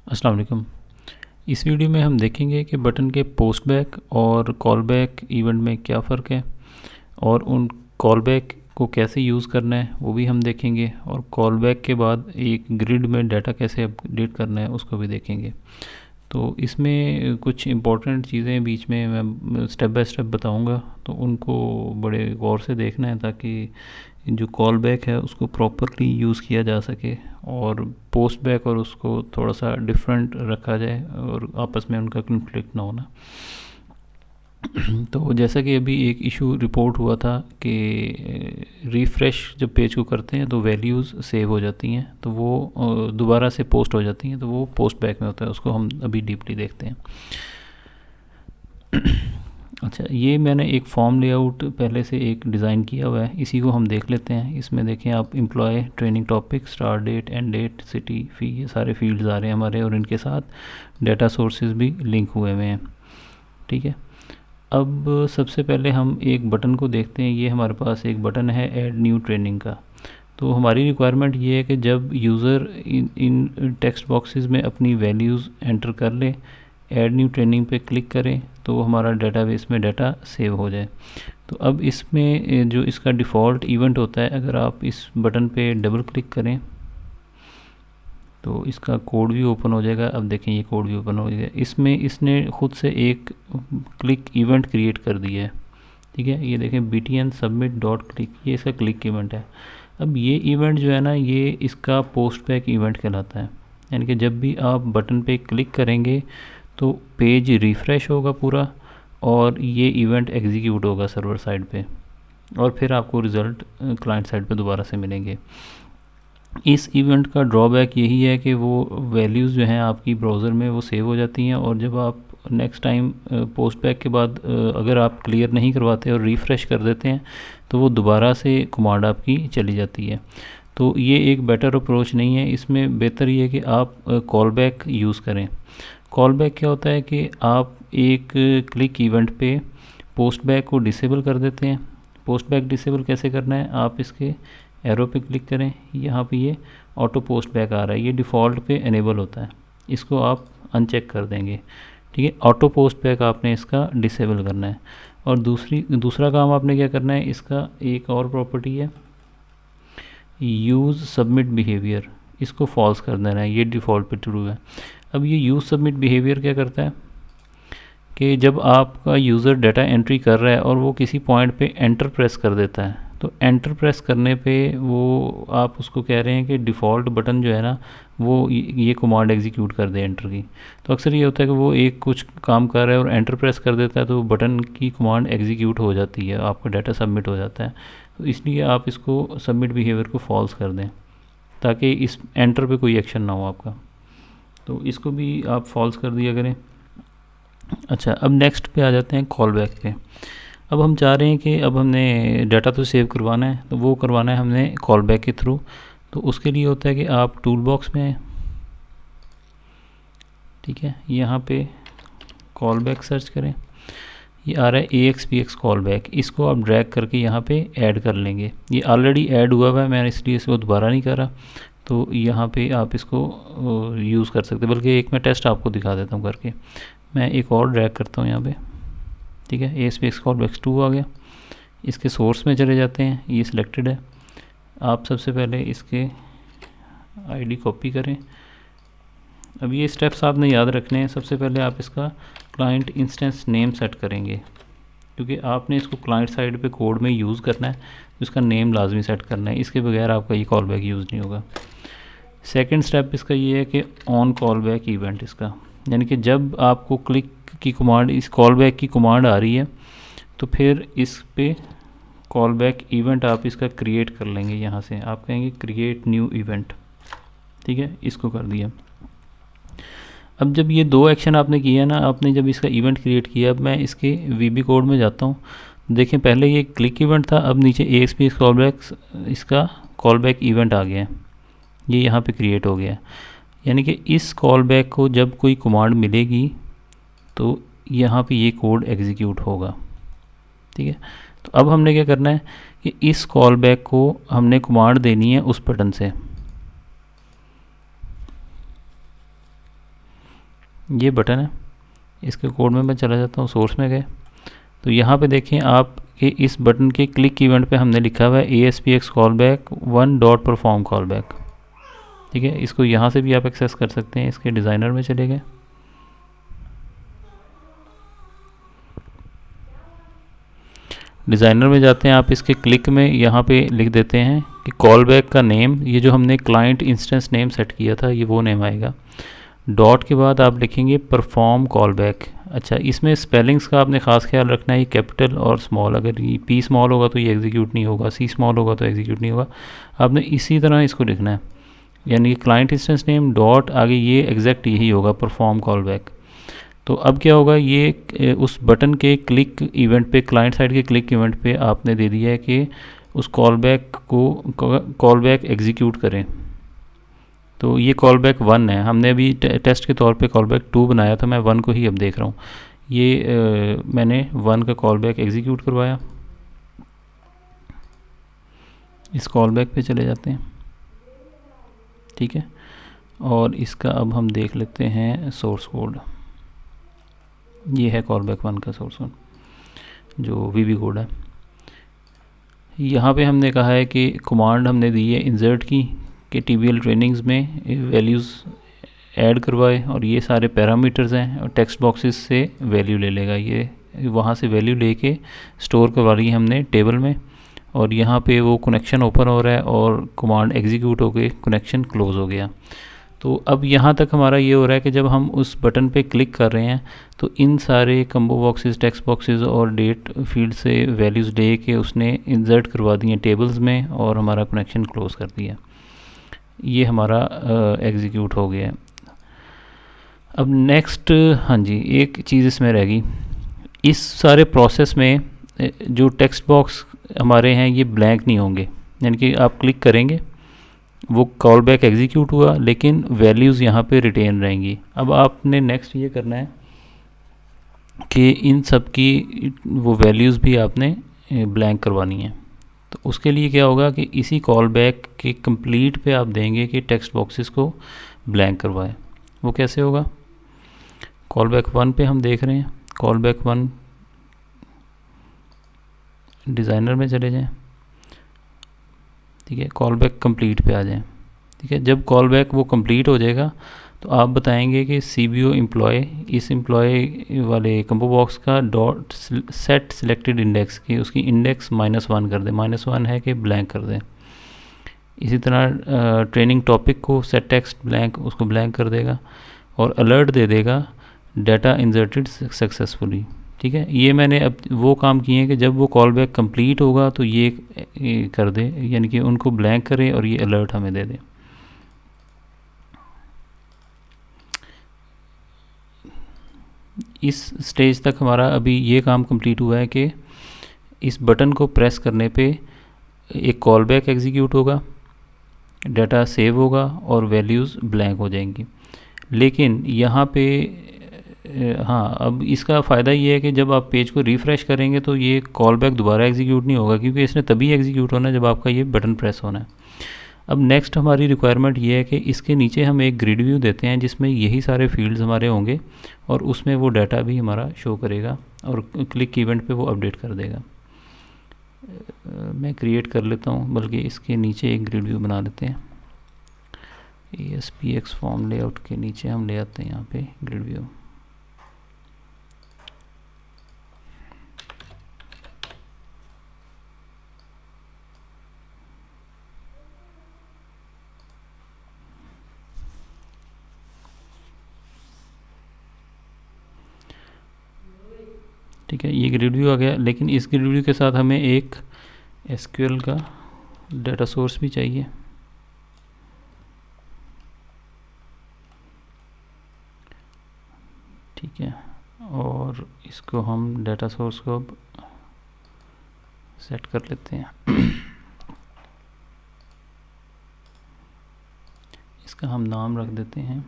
अस्सलाम वालेकुम। इस वीडियो में हम देखेंगे कि बटन के पोस्ट बैक और कॉल बैक इवेंट में क्या फ़र्क है और उन कॉल बैक को कैसे यूज़ करना है वो भी हम देखेंगे, और कॉल बैक के बाद एक ग्रिड में डाटा कैसे अपडेट करना है उसको भी देखेंगे। तो इसमें कुछ इम्पोर्टेंट चीज़ें बीच में मैं स्टेप बाय स्टेप बताऊंगा, तो उनको बड़े गौर से देखना है ताकि जो कॉल बैक है उसको प्रॉपरली यूज़ किया जा सके और पोस्ट बैक और उसको थोड़ा सा डिफरेंट रखा जाए और आपस में उनका कन्फ्लिक्ट ना होना। तो जैसा कि अभी एक इशू रिपोर्ट हुआ था कि रिफ़्रेश जब पेज को करते हैं तो वैल्यूज़ सेव हो जाती हैं, तो वो दोबारा से पोस्ट हो जाती हैं, तो वो पोस्ट बैक में होता है। उसको हम अभी डीपली देखते हैं। अच्छा, ये मैंने एक फॉर्म लेआउट पहले से एक डिज़ाइन किया हुआ है, इसी को हम देख लेते हैं। इसमें देखें आप, employ, training topic, start date, end date, city, fee, ये सारे फील्ड्स आ रहे हैं हमारे, और इनके साथ डाटा सोर्सेज भी लिंक हुए हुए हैं। ठीक है, अब सबसे पहले हम एक बटन को देखते हैं। ये हमारे पास एक बटन है ऐड न्यू ट्रेनिंग का। तो हमारी रिक्वायरमेंट ये है कि जब यूज़र इन टेक्स्ट बॉक्सेस में अपनी वैल्यूज़ एंटर कर ले, ऐड न्यू ट्रेनिंग पे क्लिक करें तो हमारा डेटाबेस में डाटा सेव हो जाए। तो अब इसमें जो इसका डिफ़ॉल्ट इवेंट होता है, अगर आप इस बटन पे डबल क्लिक करें तो इसका कोड भी ओपन हो जाएगा। अब देखें, ये कोड भी ओपन हो जाएगा। इसमें इसने खुद से एक क्लिक इवेंट क्रिएट कर दिया है। ठीक है, ये देखें, btn submit डॉट क्लिक, ये इसका क्लिक इवेंट है। अब ये इवेंट जो है ना, ये इसका पोस्ट बैक इवेंट कहलाता है। यानी कि जब भी आप बटन पे क्लिक करेंगे तो पेज रिफ़्रेश होगा पूरा, और ये इवेंट एग्जीक्यूट होगा सर्वर साइड पे, और फिर आपको रिज़ल्ट क्लाइंट साइड पे दोबारा से मिलेंगे। इस इवेंट का ड्रॉबैक यही है कि वो वैल्यूज़ जो हैं आपकी ब्राउज़र में वो सेव हो जाती हैं, और जब आप नेक्स्ट टाइम पोस्ट बैक के बाद अगर आप क्लियर नहीं करवाते और रिफ़्रेश कर देते हैं तो वो दोबारा से कमांड आपकी चली जाती है। तो ये एक बेटर अप्रोच नहीं है। इसमें बेहतर ये है कि आप कॉल बैक यूज़ करें। कॉल बैक क्या होता है कि आप एक क्लिक इवेंट पे पोस्ट बैक को डिसेबल कर देते हैं। पोस्ट बैक डिसेबल कैसे करना है, आप इसके एरो पे क्लिक करें, यहाँ पे ये ऑटो पोस्ट बैक आ रहा है, ये डिफ़ॉल्ट पे इनेबल होता है, इसको आप अनचेक कर देंगे। ठीक है, ऑटो पोस्ट बैक आपने इसका डिसेबल करना है। और दूसरा काम आपने क्या करना है, इसका एक और प्रॉपर्टी है यूज़ सबमिट बिहेवियर, इसको फॉल्स कर देना है, ये डिफ़ॉल्ट पे ट्रू है। अब ये यूज़ सबमिट बिहेवियर क्या करता है कि जब आपका यूज़र डाटा एंट्री कर रहा है और वो किसी पॉइंट पे एंटर प्रेस कर देता है, तो एंटर प्रेस करने पे वो आप उसको कह रहे हैं कि डिफ़ॉल्ट बटन जो है ना वो ये कमांड एग्जीक्यूट कर दे एंटर की। तो अक्सर ये होता है कि वो एक कुछ काम कर रहा है और एंटर प्रेस कर देता है, तो बटन की कमांड एग्जीक्यूट हो जाती है, आपका डाटा सबमिट हो जाता है। तो इसलिए आप इसको सबमिट बिहेवियर को फॉल्स कर दें ताकि इस एंटर पे कोई एक्शन ना हो आपका। तो इसको भी आप फॉल्स कर दिया करें। अच्छा, अब नेक्स्ट पे आ जाते हैं कॉल बैक पे। अब हम चाह रहे हैं कि अब हमने डाटा तो सेव करवाना है, तो वो करवाना है हमने कॉल बैक के थ्रू। तो उसके लिए होता है कि आप टूल बॉक्स में आए, ठीक है, यहाँ पे कॉल बैक सर्च करें, ये आ रहा है AXPX कॉल बैक, इसको आप ड्रैग करके यहाँ पे ऐड कर लेंगे। ये ऑलरेडी ऐड हुआ हुआ है, मैंने इसलिए इसको दोबारा नहीं करा। तो यहाँ पे आप इसको यूज़ कर सकते, बल्कि एक मैं टेस्ट आपको दिखा देता हूँ करके। मैं एक और ड्रैग करता हूँ यहाँ पे, ठीक है, AXPX कॉल बैक 2 आ गया। इसके सोर्स में चले जाते हैं, ये सिलेक्टेड है। आप सबसे पहले इसके आईडी कॉपी करें। अब ये स्टेप्स आपने याद रखने हैं। सबसे पहले आप इसका क्लाइंट इंस्टेंस नेम सेट करेंगे, क्योंकि आपने इसको क्लाइंट साइड पे कोड में यूज़ करना है, तो इसका नेम लाजमी सेट करना है, इसके बगैर आपका ये कॉल बैक यूज़ नहीं होगा। सेकंड स्टेप इसका ये है कि ऑन कॉल बैक इवेंट इसका, यानी कि जब आपको क्लिक की कमांड, इस कॉल बैक की कमांड आ रही है, तो फिर इस पे कॉल बैक इवेंट आप इसका क्रिएट कर लेंगे। यहाँ से आप कहेंगे क्रिएट न्यू इवेंट, ठीक है, इसको कर दिया। अब जब ये दो एक्शन आपने किया ना, आपने जब इसका इवेंट क्रिएट किया, अब मैं इसके VB कोड में जाता हूँ। देखें, पहले ये क्लिक इवेंट था, अब नीचे AXPX कॉल बैक, इसका कॉल बैक इवेंट आ गया है, ये यहाँ पे क्रिएट हो गया। यानी कि इस कॉल बैक को जब कोई कमांड मिलेगी तो यहाँ पे ये कोड एग्जीक्यूट होगा। ठीक है, तो अब हमने क्या करना है कि इस कॉल बैक को हमने कमांड देनी है उस बटन से। ये बटन है, इसके कोड में मैं चला जाता हूँ, सोर्स में गए तो यहाँ पे देखें आप कि इस बटन के क्लिक इवेंट पे हमने लिखा हुआ है ASPX call back 1.perform call back. ठीक है, इसको यहाँ से भी आप एक्सेस कर सकते हैं। इसके डिज़ाइनर में चले गए, डिज़ाइनर में जाते हैं आप, इसके क्लिक में यहाँ पे लिख देते हैं कि कॉल बैक का नेम, ये जो हमने क्लाइंट इंस्टेंस नेम सेट किया था ये वो नेम आएगा। डॉट के बाद आप लिखेंगे परफॉर्म कॉल बैक। अच्छा, इसमें स्पेलिंग्स का आपने ख़ास ख्याल रखना है, ये कैपिटल और स्मॉल, अगर ये P स्मॉल होगा तो ये एग्जीक्यूट नहीं होगा, C स्मॉल होगा तो एग्जीक्यूट नहीं होगा। आपने इसी तरह इसको लिखना है, यानी कि क्लाइंट इंस्टेंस नेम डॉट आगे ये एग्जैक्ट यही होगा, परफॉर्म कॉल बैक। तो अब क्या होगा, ये उस बटन के क्लिक इवेंट पे, क्लाइंट साइड के क्लिक इवेंट पे आपने दे दिया है कि उस कॉल बैक को कॉल बैक एग्जीक्यूट करें। तो ये कॉल बैक 1 है, हमने अभी टेस्ट के तौर पे कॉल बैक 2 बनाया था, मैं 1 को ही अब देख रहा हूँ। ये मैंने 1 का कॉल बैक एग्जीक्यूट करवाया। इस कॉल बैक पे चले जाते हैं, ठीक है, और इसका अब हम देख लेते हैं सोर्स कोड। ये है कॉल बैक 1 का सोर्स कोड जो VB कोड है। यहाँ पे हमने कहा है कि कमांड हमने दी है इंसर्ट की, कि TBL ट्रेनिंग्स में वैल्यूज़ ऐड करवाए, और ये सारे पैरामीटर्स हैं, और टेक्स्ट बॉक्सेस से वैल्यू ले लेगा, ये वहाँ से वैल्यू लेके स्टोर करवा रही है हमने टेबल में, और यहाँ पे वो कनेक्शन ओपन हो रहा है और कमांड एग्जीक्यूट हो गए, कनेक्शन क्लोज हो गया। तो अब यहाँ तक हमारा ये हो रहा है कि जब हम उस बटन पे क्लिक कर रहे हैं तो इन सारे कम्बो बॉक्सेस, टेक्स्ट बॉक्सेस और डेट फील्ड से वैल्यूज़ ले के उसने इंसर्ट करवा दी हैं टेबल्स में, और हमारा कनेक्शन क्लोज कर दिया। ये हमारा एग्जीक्यूट हो गया है। अब नेक्स्ट, हाँ जी, एक चीज़ इसमें रह गई, इस सारे प्रोसेस में जो टेक्स्ट बॉक्स हमारे हैं ये ब्लैंक नहीं होंगे, यानी कि आप क्लिक करेंगे वो कॉल बैक एग्जीक्यूट हुआ लेकिन वैल्यूज़ यहाँ पे रिटेन रहेंगी। अब आपने नेक्स्ट ये करना है कि इन सब की वो वैल्यूज़ भी आपने ब्लैंक करवानी है। तो उसके लिए क्या होगा कि इसी कॉल बैक के कंप्लीट पे आप देंगे कि टेक्स्ट बॉक्सेस को ब्लैंक करवाएं। वो कैसे होगा, कॉल बैक 1 पे हम देख रहे हैं, कॉल बैक 1 डिज़ाइनर में चले जाएं, ठीक है, कॉल बैक कंप्लीट पे आ जाएं। ठीक है, जब कॉल बैक वो कंप्लीट हो जाएगा तो आप बताएंगे कि CBO एम्प्लॉय, इस एम्प्लॉय वाले कंबो बॉक्स का डॉट सेट सिलेक्टेड इंडेक्स की उसकी इंडेक्स -1 कर दें, -1 है कि ब्लैंक कर दें। इसी तरह ट्रेनिंग टॉपिक को सेट टेक्स्ट ब्लैंक, उसको ब्लैंक कर देगा, और अलर्ट दे देगा डाटा इंसर्टेड सक्सेसफुली। ठीक है, ये मैंने अब वो काम किए हैं कि जब वो कॉल बैक कम्प्लीट होगा तो ये कर दे, यानी कि उनको ब्लैंक करे और ये अलर्ट हमें दे दे। इस स्टेज तक हमारा अभी ये काम कंप्लीट हुआ है कि इस बटन को प्रेस करने पे एक कॉल बैक एग्जीक्यूट होगा, डाटा सेव होगा और वैल्यूज़ ब्लैंक हो जाएंगी। लेकिन यहाँ पे हाँ, अब इसका फ़ायदा ये है कि जब आप पेज को रिफ़्रेश करेंगे तो ये कॉल बैक दोबारा एग्जीक्यूट नहीं होगा, क्योंकि इसने तभी एग्जीक्यूट होना है जब आपका ये बटन प्रेस होना है। अब नेक्स्ट हमारी रिक्वायरमेंट ये है कि इसके नीचे हम एक ग्रिड व्यू देते हैं जिसमें यही सारे फील्ड्स हमारे होंगे, और उसमें वो डाटा भी हमारा शो करेगा और क्लिक इवेंट पे वो अपडेट कर देगा। मैं क्रिएट कर लेता हूँ, बल्कि इसके नीचे एक ग्रिड व्यू बना लेते हैं। ASPX फॉर्म लेआउट के नीचे हम ले आते हैं यहाँ पे ग्रिड व्यू। ठीक है, ये ग्रिड व्यू आ गया, लेकिन इस ग्रिड व्यू के साथ हमें एक SQL का डाटा सोर्स भी चाहिए। ठीक है, और इसको हम डाटा सोर्स को अब सेट कर लेते हैं। इसका हम नाम रख देते हैं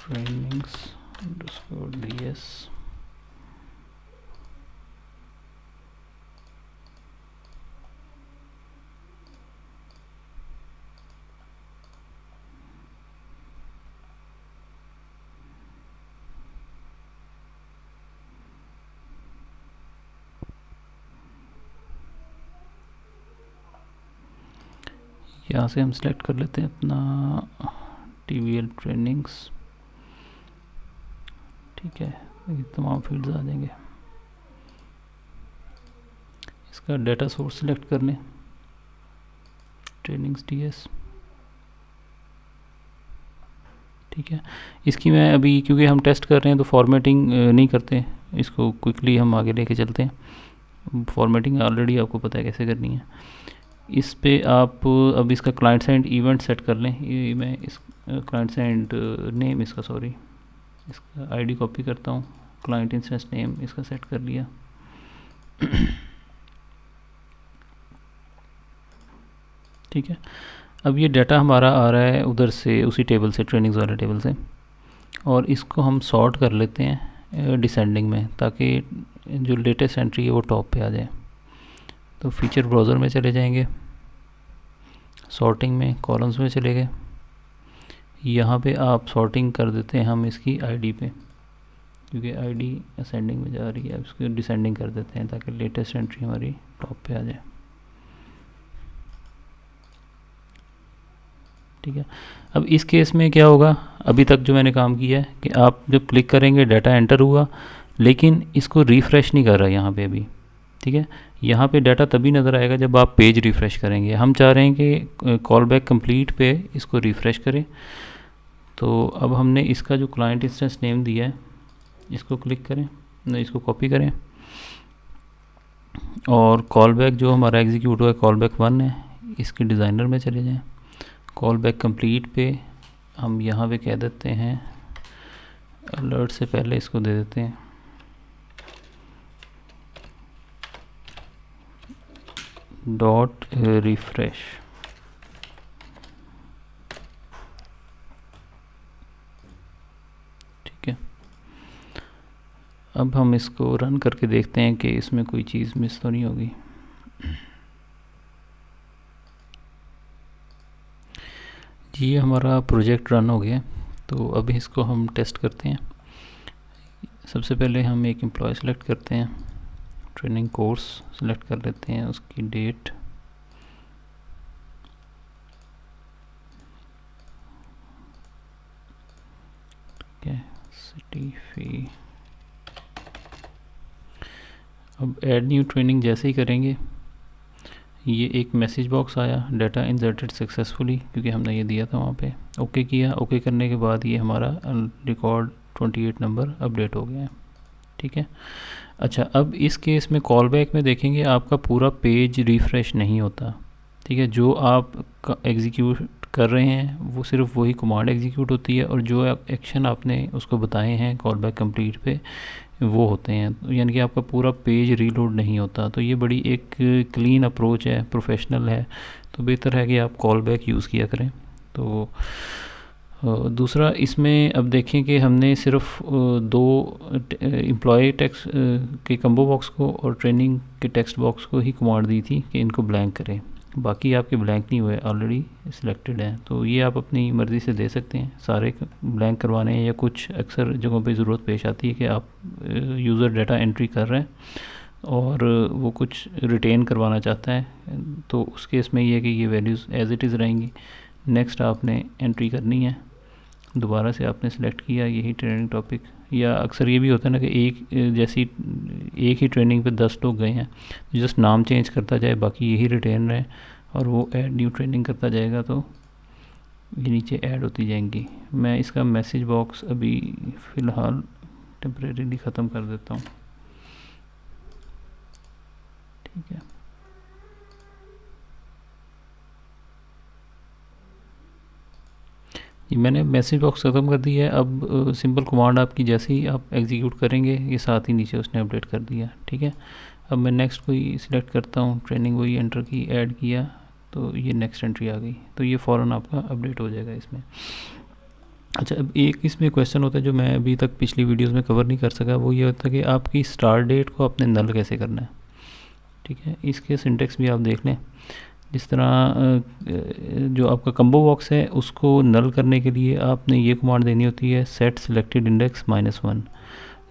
trainings_ds। यहाँ से हम सेलेक्ट कर लेते हैं अपना TVL ट्रेनिंग्स, ठीक है, ये तमाम फील्ड्स आ जाएंगे। इसका डाटा सोर्स सेलेक्ट कर लें, ट्रेनिंग्स TS, ठीक है। इसकी मैं अभी, क्योंकि हम टेस्ट कर रहे हैं तो फॉर्मेटिंग नहीं करते, इसको क्विकली हम आगे लेके चलते हैं। फॉर्मेटिंग ऑलरेडी आपको पता है कैसे करनी है। इस पे आप अब इसका क्लाइंट साइड इवेंट सेट कर लें। ये मैं इस क्लाइंट साइड नेम इसका, सॉरी, इसका आईडी कॉपी करता हूँ, क्लाइंट इंस्टेंस नेम इसका सेट कर लिया। ठीक है, अब ये डाटा हमारा आ रहा है उधर से, उसी टेबल से, ट्रेनिंग्स वाले टेबल से, और इसको हम सॉर्ट कर लेते हैं डिसेंडिंग में, ताकि जो लेटेस्ट एंट्री है वो टॉप पे आ जाए। तो फीचर ब्राउज़र में चले जाएंगे, सॉर्टिंग में कॉलम्स में चले गए, यहाँ पे आप सॉर्टिंग कर देते हैं हम इसकी आईडी पे, क्योंकि आईडी असेंडिंग में जा रही है, इसको डिसेंडिंग कर देते हैं ताकि लेटेस्ट एंट्री हमारी टॉप पे आ जाए। ठीक है, अब इस केस में क्या होगा, अभी तक जो मैंने काम किया है कि आप जब क्लिक करेंगे डाटा एंटर हुआ, लेकिन इसको रिफ़्रेश नहीं कर रहा यहाँ पे अभी। ठीक है, यहाँ पे डाटा तभी नज़र आएगा जब आप पेज रिफ़्रेश करेंगे। हम चाह रहे हैं कि कॉल बैक कंप्लीट पे इसको रिफ़्रेश करें। तो अब हमने इसका जो क्लाइंट इंस्टेंस नेम दिया है, इसको क्लिक करें, इसको कॉपी करें, और कॉल बैक जो हमारा एग्जीक्यूट हुआ है कॉल बैक 1 है, इसके डिज़ाइनर में चले जाएं। कॉल बैक कंप्लीट पे हम यहाँ पे कह देते हैं, अलर्ट से पहले इसको दे देते हैं डॉट रिफ्रेश। ठीक है, अब हम इसको रन करके देखते हैं कि इसमें कोई चीज़ मिस तो नहीं होगी। ये हमारा प्रोजेक्ट रन हो गया, तो अभी इसको हम टेस्ट करते हैं। सबसे पहले हम एक एम्प्लॉय सेलेक्ट करते हैं, ट्रेनिंग कोर्स सेलेक्ट कर लेते हैं, उसकी डेट, ठीक है, सिटी फी। अब ऐड न्यू ट्रेनिंग जैसे ही करेंगे, ये एक मैसेज बॉक्स आया, डाटा इंसर्टेड सक्सेसफुली, क्योंकि हमने ये दिया था वहाँ पे। ओके किया, ओके करने के बाद ये हमारा रिकॉर्ड 28 नंबर अपडेट हो गया है। ठीक है, अच्छा, अब इस केस में कॉल बैक में देखेंगे आपका पूरा पेज रिफ़्रेश नहीं होता। ठीक है, जो आप एग्जीक्यूट कर रहे हैं वो सिर्फ वही कमांड एग्जीक्यूट होती है, और जो एक्शन आपने उसको बताए हैं कॉल बैक कंप्लीट पे वो होते हैं, यानी कि आपका पूरा पेज रीलोड नहीं होता। तो ये बड़ी एक क्लीन अप्रोच है, प्रोफेशनल है, तो बेहतर है कि आप कॉल बैक यूज़ किया करें। तो दूसरा इसमें अब देखें कि हमने सिर्फ दो एम्प्लॉय टेक्स्ट के कम्बो बॉक्स को और ट्रेनिंग के टेक्स्ट बॉक्स को ही कमांड दी थी कि इनको ब्लैंक करें, बाकी आपके ब्लैंक नहीं हुए, ऑलरेडी सिलेक्टेड हैं। तो ये आप अपनी मर्ज़ी से दे सकते हैं, सारे ब्लैंक करवाने हैं, या कुछ अक्सर जगहों पे ज़रूरत पेश आती है कि आप यूज़र डाटा एंट्री कर रहे हैं और वो कुछ रिटेन करवाना चाहता है, तो उस केस में ये है कि ये वैल्यूज़ एज़ इट इज़ रहेंगी। नेक्स्ट आपने एंट्री करनी है, दोबारा से आपने सेलेक्ट किया यही ट्रेनिंग टॉपिक, या अक्सर ये भी होता है ना कि एक ही ट्रेनिंग पे 10 लोग गए हैं, जस्ट नाम चेंज करता जाए, बाकी यही रिटेन रहे, और वो ऐड न्यू ट्रेनिंग करता जाएगा, तो ये नीचे ऐड होती जाएंगी। मैं इसका मैसेज बॉक्स अभी फ़िलहाल टेम्परेरीली ख़त्म कर देता हूँ। ठीक है, ये मैंने मैसेज बॉक्स ख़त्म कर दिया है। अब सिंपल कमांड आपकी जैसे ही आप एग्जीक्यूट करेंगे ये साथ ही नीचे उसने अपडेट कर दिया। ठीक है, अब मैं नेक्स्ट कोई सिलेक्ट करता हूँ, ट्रेनिंग वही एंटर की, ऐड किया, तो ये नेक्स्ट एंट्री आ गई, तो ये फ़ौरन आपका अपडेट हो जाएगा इसमें। अच्छा, अब एक इसमें क्वेश्चन होता है जो मैं अभी तक पिछली वीडियोज़ में कवर नहीं कर सका, वो ये होता है कि आपकी स्टार्ट डेट को आपने नल कैसे करना है। ठीक है, इसके सिंटेक्स भी आप देख लें। जिस तरह जो आपका कम्बो बॉक्स है उसको नल करने के लिए आपने ये कमांड देनी होती है, set selected index -1।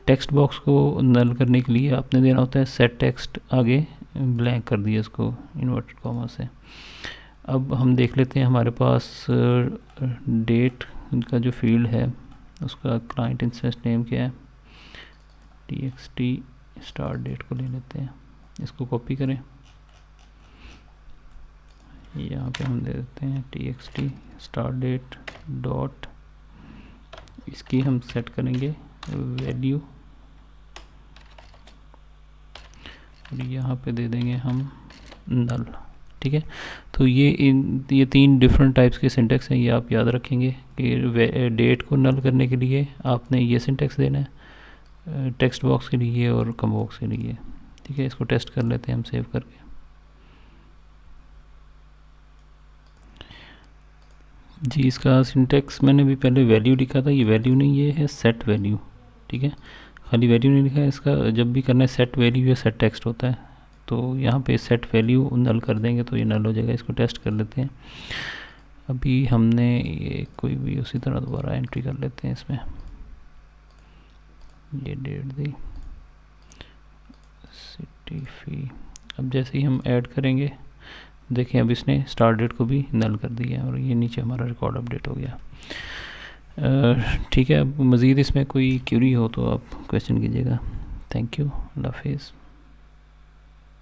Text box को नल करने के लिए आपने देना होता है सेट टेक्स्ट, आगे ब्लैंक कर दिया इसको इन्वर्टेड कॉमा से। अब हम देख लेते हैं हमारे पास डेट का जो फील्ड है उसका क्लाइंट इंस्टेंस नेम क्या है, txt स्टार्ट डेट को ले लेते हैं, इसको कॉपी करें, यहाँ पे हम दे देते हैं txt स्टार्ट डेट डॉट, इसकी हम सेट करेंगे वैल्यू और यहाँ पे दे देंगे हम नल। ठीक है, तो ये 3 डिफरेंट टाइप्स के सिंटेक्स हैं, ये आप याद रखेंगे कि डेट को नल करने के लिए आपने ये सिंटेक्स देना है टेक्स्ट बॉक्स के लिए और कम बॉक्स के लिए। ठीक है, इसको टेस्ट कर लेते हैं हम सेव करके। जी, इसका सिंटेक्स मैंने भी पहले वैल्यू लिखा था, ये वैल्यू नहीं, ये है सेट वैल्यू। ठीक है, खाली वैल्यू नहीं लिखा है, इसका जब भी करना है सेट वैल्यू या सेट टेक्स्ट होता है, तो यहाँ पे सेट वैल्यू नल कर देंगे तो ये नल हो जाएगा। इसको टेस्ट कर लेते हैं। अभी हमने ये कोई भी उसी तरह दोबारा एंट्री कर लेते हैं इसमें, ये डेट दी, सिटी फी। अब जैसे ही हम ऐड करेंगे देखें अब इसने स्टार्ट डेट को भी नल कर दिया और ये नीचे हमारा रिकॉर्ड अपडेट हो गया। ठीक है, अब मज़ीद इसमें कोई क्यूरी हो तो आप क्वेश्चन कीजिएगा। थैंक यू, अल्लाह हाफिज़।